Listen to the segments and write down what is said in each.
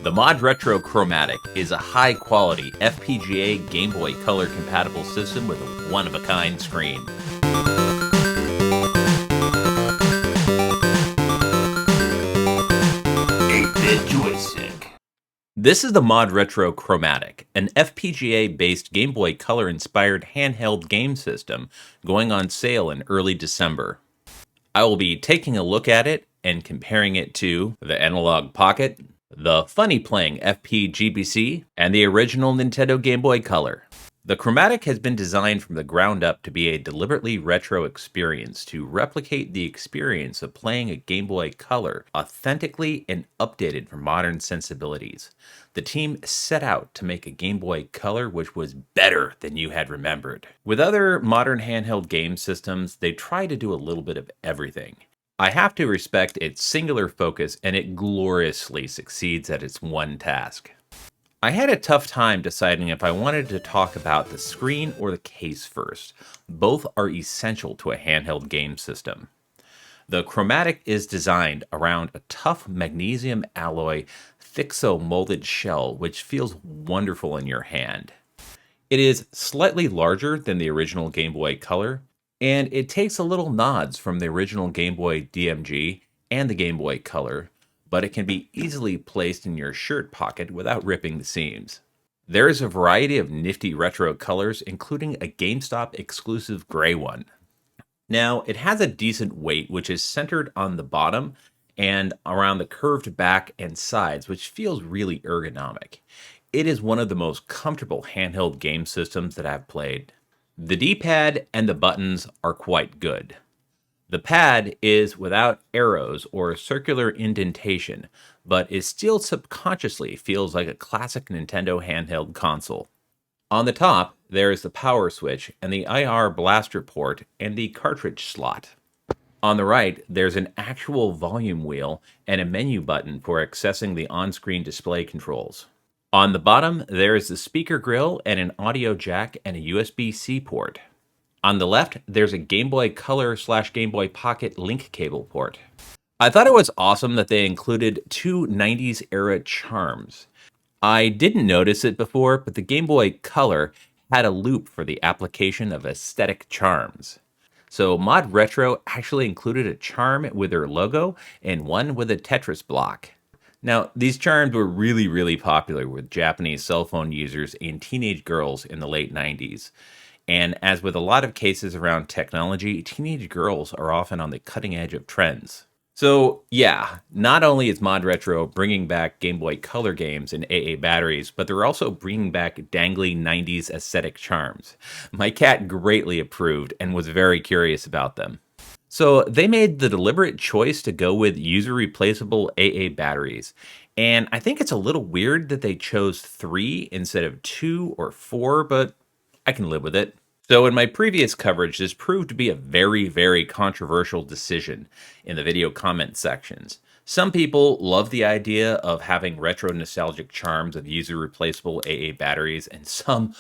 The ModRetro Chromatic is a high-quality FPGA Game Boy Color compatible system with a one-of-a-kind screen. 8-bit joystick. This is the ModRetro Chromatic, an FPGA-based Game Boy Color-inspired handheld game system going on sale in early December. I will be taking a look at it and comparing it to the Analogue Pocket, the FunnyPlaying FPGBC, and the original Nintendo Game Boy Color. The Chromatic has been designed from the ground up to be a deliberately retro experience to replicate the experience of playing a Game Boy Color authentically and updated for modern sensibilities. The team set out to make a Game Boy Color which was better than you had remembered. With other modern handheld game systems, they try to do a little bit of everything. I have to respect its singular focus, and it gloriously succeeds at its one task. I had a tough time deciding if I wanted to talk about the screen or the case first. Both are essential to a handheld game system. The Chromatic is designed around a tough magnesium alloy thixo-molded shell which feels wonderful in your hand. It is slightly larger than the original Game Boy Color, and it takes a little nods from the original Game Boy DMG and the Game Boy Color, but it can be easily placed in your shirt pocket without ripping the seams. There is a variety of nifty retro colors, including a GameStop exclusive gray one. Now, it has a decent weight, which is centered on the bottom and around the curved back and sides, which feels really ergonomic. It is one of the most comfortable handheld game systems that I've played. The D-pad and the buttons are quite good. The pad is without arrows or circular indentation, but it still subconsciously feels like a classic Nintendo handheld console. On the top, there is the power switch and the IR blaster port and the cartridge slot. On the right, there's an actual volume wheel and a menu button for accessing the on-screen display controls. On the bottom, there is the speaker grill and an audio jack and a USB-C port. On the left, there's a Game Boy Color/Game Boy Pocket link cable port. I thought it was awesome that they included two 90s era charms. I didn't notice it before, but the Game Boy Color had a loop for the application of aesthetic charms. So ModRetro actually included a charm with their logo and one with a Tetris block. Now, these charms were really popular with Japanese cell phone users and teenage girls in the late 90s. And as with a lot of cases around technology, teenage girls are often on the cutting edge of trends. So yeah, not only is ModRetro bringing back Game Boy Color games and AA batteries, but they're also bringing back dangly 90s aesthetic charms. My cat greatly approved and was very curious about them. So they made the deliberate choice to go with user-replaceable AA batteries. And I think it's a little weird that they chose 3 instead of 2 or 4, but I can live with it. So in my previous coverage, this proved to be a very controversial decision in the video comment sections. Some people love the idea of having retro nostalgic charms of user-replaceable AA batteries, and some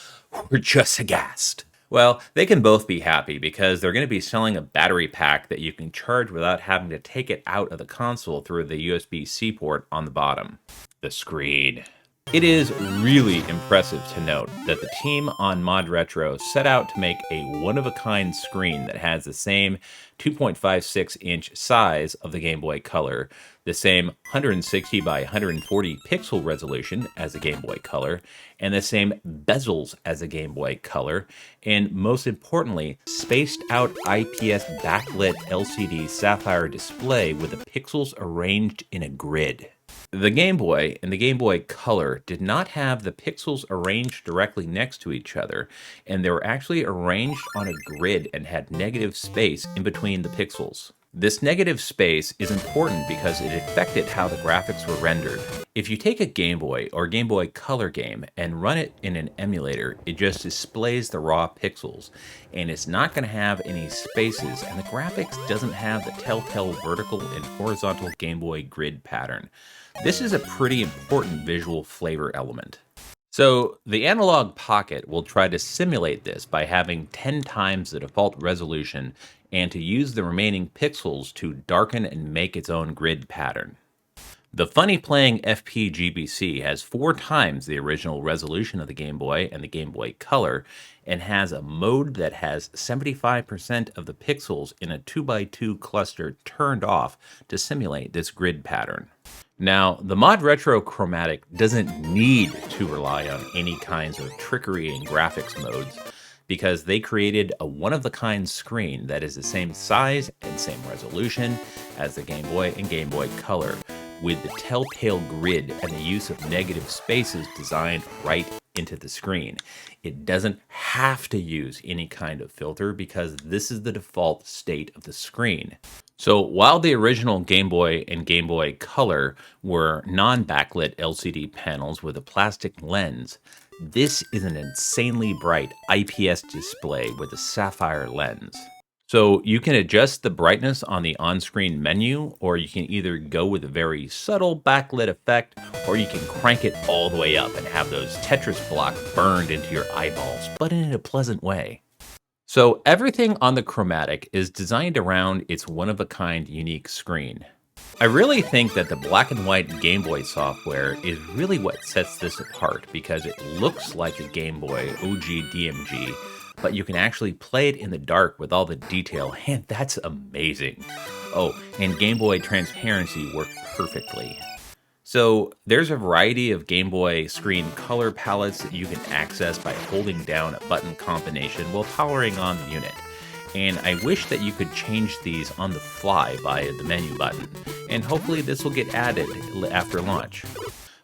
were just aghast. Well, they can both be happy because they're going to be selling a battery pack that you can charge without having to take it out of the console through the USB-C port on the bottom. The screen. It is really impressive to note that the team on ModRetro set out to make a one-of-a-kind screen that has the same 2.56-inch size of the Game Boy Color, the same 160 by 140 pixel resolution as the Game Boy Color, and the same bezels as the Game Boy Color, and most importantly, spaced-out IPS backlit LCD sapphire display with the pixels arranged in a grid. The Game Boy and the Game Boy Color did not have the pixels arranged directly next to each other, and they were actually arranged on a grid and had negative space in between the pixels. This negative space is important because it affected how the graphics were rendered. If you take a Game Boy or Game Boy Color game and run it in an emulator, it just displays the raw pixels, and it's not going to have any spaces, and the graphics doesn't have the telltale vertical and horizontal Game Boy grid pattern. This is a pretty important visual flavor element. So the Analogue Pocket will try to simulate this by having 10 times the default resolution and to use the remaining pixels to darken and make its own grid pattern. The FunnyPlaying FPGBC has 4 times the original resolution of the Game Boy and the Game Boy Color, and has a mode that has 75% of the pixels in a 2x2 cluster turned off to simulate this grid pattern. Now, the ModRetro Chromatic doesn't need to rely on any kinds of trickery in graphics modes, because they created a one-of-a-kind screen that is the same size and same resolution as the Game Boy and Game Boy Color, with the telltale grid and the use of negative spaces designed right into the screen. It doesn't have to use any kind of filter because this is the default state of the screen. So while the original Game Boy and Game Boy Color were non-backlit LCD panels with a plastic lens, this is an insanely bright IPS display with a sapphire lens. So you can adjust the brightness on the on-screen menu, or you can either go with a very subtle backlit effect, or you can crank it all the way up and have those Tetris blocks burned into your eyeballs, but in a pleasant way. So everything on the Chromatic is designed around its one-of-a-kind unique screen. I really think that the black and white Game Boy software is really what sets this apart, because it looks like a Game Boy OG DMG, but you can actually play it in the dark with all the detail, and that's amazing. Oh, and Game Boy transparency worked perfectly. So there's a variety of Game Boy screen color palettes that you can access by holding down a button combination while powering on the unit. And I wish that you could change these on the fly via the menu button, and hopefully this will get added after launch.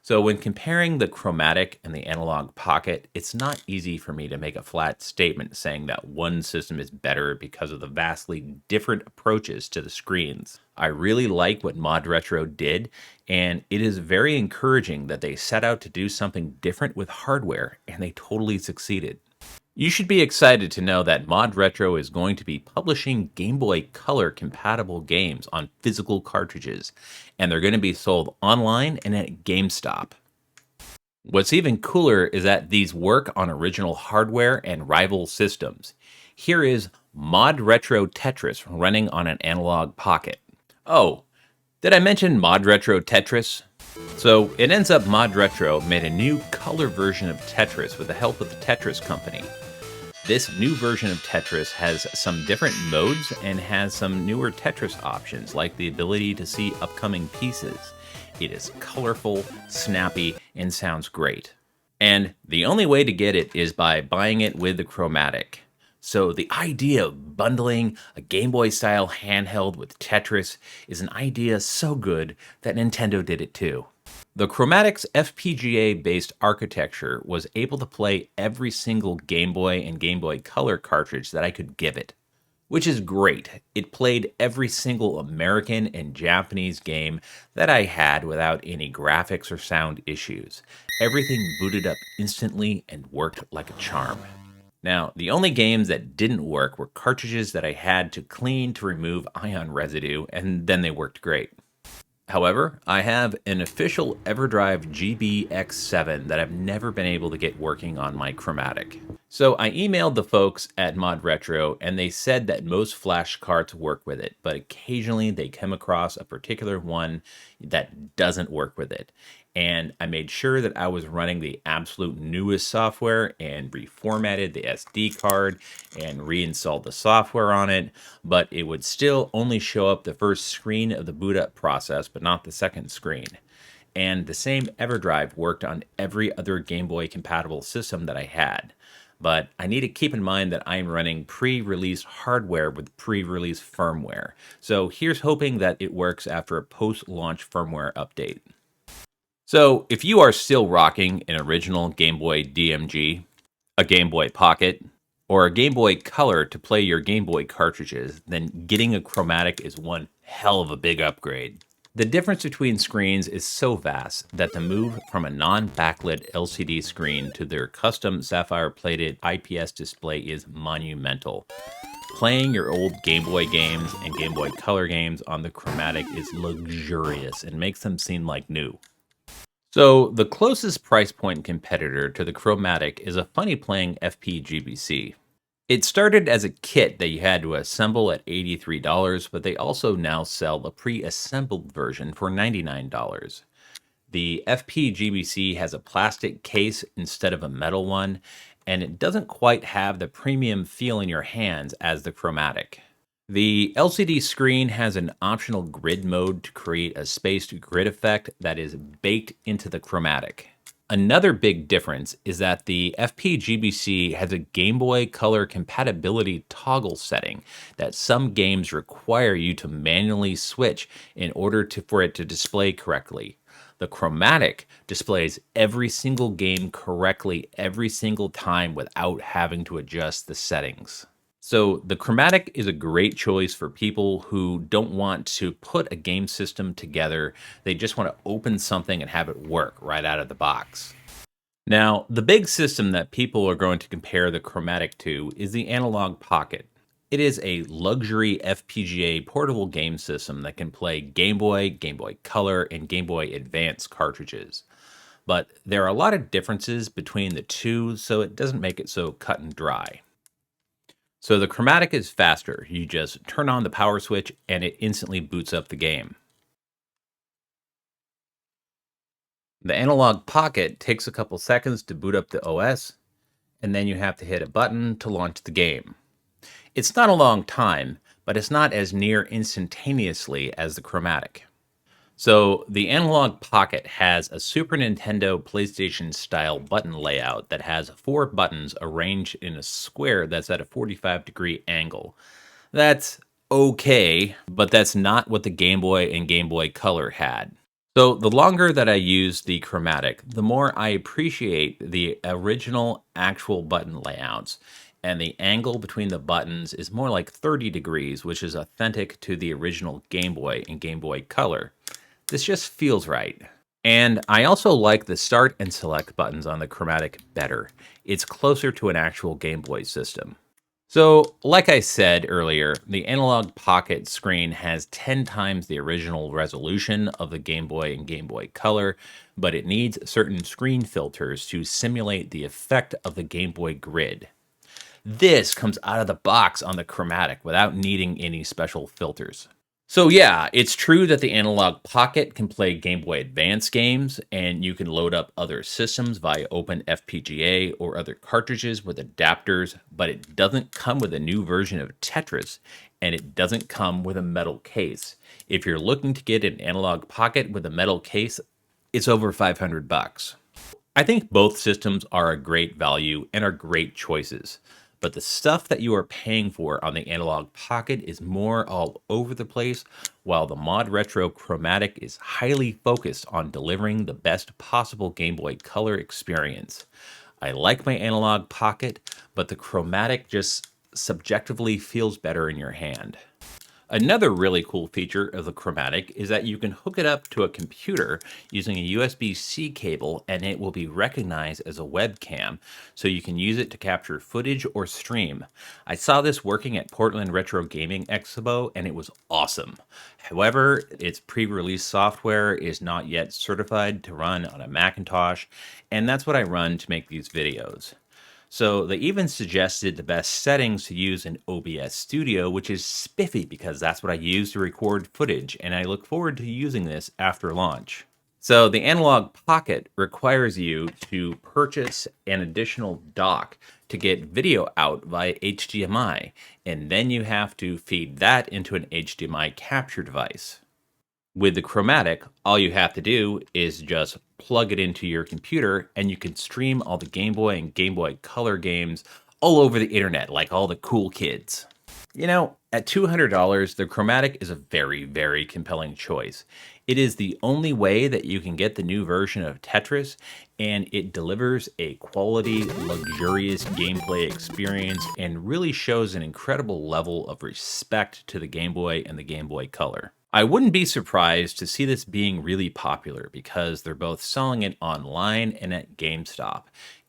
So when comparing the Chromatic and the Analogue Pocket, it's not easy for me to make a flat statement saying that one system is better because of the vastly different approaches to the screens. I really like what ModRetro did, and it is very encouraging that they set out to do something different with hardware, and they totally succeeded. You should be excited to know that ModRetro is going to be publishing Game Boy Color compatible games on physical cartridges, and they're going to be sold online and at GameStop. What's even cooler is that these work on original hardware and rival systems. Here is ModRetro Tetris running on an Analogue Pocket. Oh, did I mention ModRetro Tetris? So it ends up ModRetro made a new color version of Tetris with the help of the Tetris company. This new version of Tetris has some different modes and has some newer Tetris options, like the ability to see upcoming pieces. It is colorful, snappy, and sounds great. And the only way to get it is by buying it with the Chromatic. So the idea of bundling a Game Boy style handheld with Tetris is an idea so good that Nintendo did it too. The Chromatic's FPGA-based architecture was able to play every single Game Boy and Game Boy Color cartridge that I could give it, which is great. It played every single American and Japanese game that I had without any graphics or sound issues. Everything booted up instantly and worked like a charm. Now, the only games that didn't work were cartridges that I had to clean to remove ion residue, and then they worked great. However, I have an official EverDrive GB X7 that I've never been able to get working on my Chromatic. So I emailed the folks at ModRetro, and they said that most flash cards work with it, but occasionally they come across a particular one that doesn't work with it. And I made sure that I was running the absolute newest software and reformatted the SD card and reinstalled the software on it, but it would still only show up the first screen of the boot up process, but not the second screen. And the same EverDrive worked on every other Game Boy compatible system that I had. But I need to keep in mind that I'm running pre-release hardware with pre-release firmware. So here's hoping that it works after a post-launch firmware update. So if you are still rocking an original Game Boy DMG, a Game Boy Pocket, or a Game Boy Color to play your Game Boy cartridges, then getting a Chromatic is one hell of a big upgrade. The difference between screens is so vast that the move from a non-backlit LCD screen to their custom sapphire-plated IPS display is monumental. Playing your old Game Boy games and Game Boy Color games on the Chromatic is luxurious and makes them seem like new. So the closest price point competitor to the Chromatic is a FunnyPlaying FPGBC. It started as a kit that you had to assemble at $83, but they also now sell a pre-assembled version for $99. The FPGBC has a plastic case instead of a metal one, and it doesn't quite have the premium feel in your hands as the Chromatic. The LCD screen has an optional grid mode to create a spaced grid effect that is baked into the Chromatic. Another big difference is that the FPGBC has a Game Boy Color compatibility toggle setting that some games require you to manually switch in order for it to display correctly. The Chromatic displays every single game correctly every single time without having to adjust the settings. So the Chromatic is a great choice for people who don't want to put a game system together. They just want to open something and have it work right out of the box. Now, the big system that people are going to compare the Chromatic to is the Analogue Pocket. It is a luxury FPGA portable game system that can play Game Boy, Game Boy Color, and Game Boy Advance cartridges. But there are a lot of differences between the two, so it doesn't make it so cut and dry. So the Chromatic is faster. You just turn on the power switch and it instantly boots up the game. The Analogue Pocket takes a couple seconds to boot up the OS, and then you have to hit a button to launch the game. It's not a long time, but it's not as near instantaneously as the Chromatic. So the Analogue Pocket has a Super Nintendo PlayStation style button layout that has 4 buttons arranged in a square that's at a 45-degree angle. That's okay, but that's not what the Game Boy and Game Boy Color had. So the longer that I use the Chromatic, the more I appreciate the original actual button layouts. And the angle between the buttons is more like 30 degrees, which is authentic to the original Game Boy and Game Boy Color. This just feels right. And I also like the start and select buttons on the Chromatic better. It's closer to an actual Game Boy system. So, like I said earlier, the Analogue Pocket screen has 10 times the original resolution of the Game Boy and Game Boy Color, but it needs certain screen filters to simulate the effect of the Game Boy grid. This comes out of the box on the Chromatic without needing any special filters. So yeah, it's true that the Analogue Pocket can play Game Boy Advance games, and you can load up other systems via Open FPGA or other cartridges with adapters, but it doesn't come with a new version of Tetris, and it doesn't come with a metal case. If you're looking to get an Analogue Pocket with a metal case, it's over $500. I think both systems are a great value and are great choices. But the stuff that you are paying for on the Analogue Pocket is more all over the place, while the ModRetro Chromatic is highly focused on delivering the best possible Game Boy Color experience. I like my Analogue Pocket, but the Chromatic just subjectively feels better in your hand. Another really cool feature of the Chromatic is that you can hook it up to a computer using a USB-C cable, and it will be recognized as a webcam, so you can use it to capture footage or stream. I saw this working at Portland Retro Gaming Expo, and it was awesome. However, its pre-release software is not yet certified to run on a Macintosh, and that's what I run to make these videos. So they even suggested the best settings to use in OBS Studio, which is spiffy because that's what I use to record footage, and I look forward to using this after launch. So the Analogue Pocket requires you to purchase an additional dock to get video out via HDMI, and then you have to feed that into an HDMI capture device. With the Chromatic, all you have to do is just plug it into your computer and you can stream all the Game Boy and Game Boy Color games all over the internet like all the cool kids. You know, at $200, the Chromatic is a very, very compelling choice. It is the only way that you can get the new version of Tetris, and it delivers a quality, luxurious gameplay experience and really shows an incredible level of respect to the Game Boy and the Game Boy Color. I wouldn't be surprised to see this being really popular because they're both selling it online and at GameStop.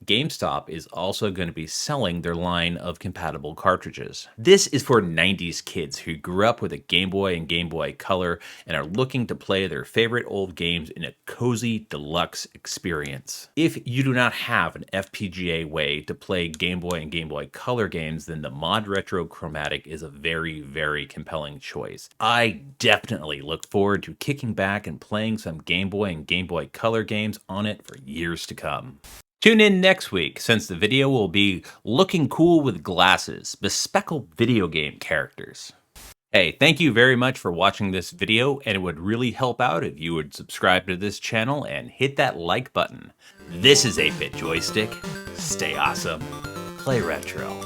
GameStop is also going to be selling their line of compatible cartridges. This is for 90s kids who grew up with a Game Boy and Game Boy Color and are looking to play their favorite old games in a cozy deluxe experience. If you do not have an FPGA way to play Game Boy and Game Boy Color games, then the ModRetro Chromatic is a very, very compelling choice. I definitely look forward to kicking back and playing some Game Boy and Game Boy Color games on it for years to come. Tune in next week, since the video will be looking cool with glasses, bespeckled video game characters. Hey, thank you very much for watching this video, and it would really help out if you would subscribe to this channel and hit that like button. This is 8-Bit Joystick. Stay awesome. Play retro.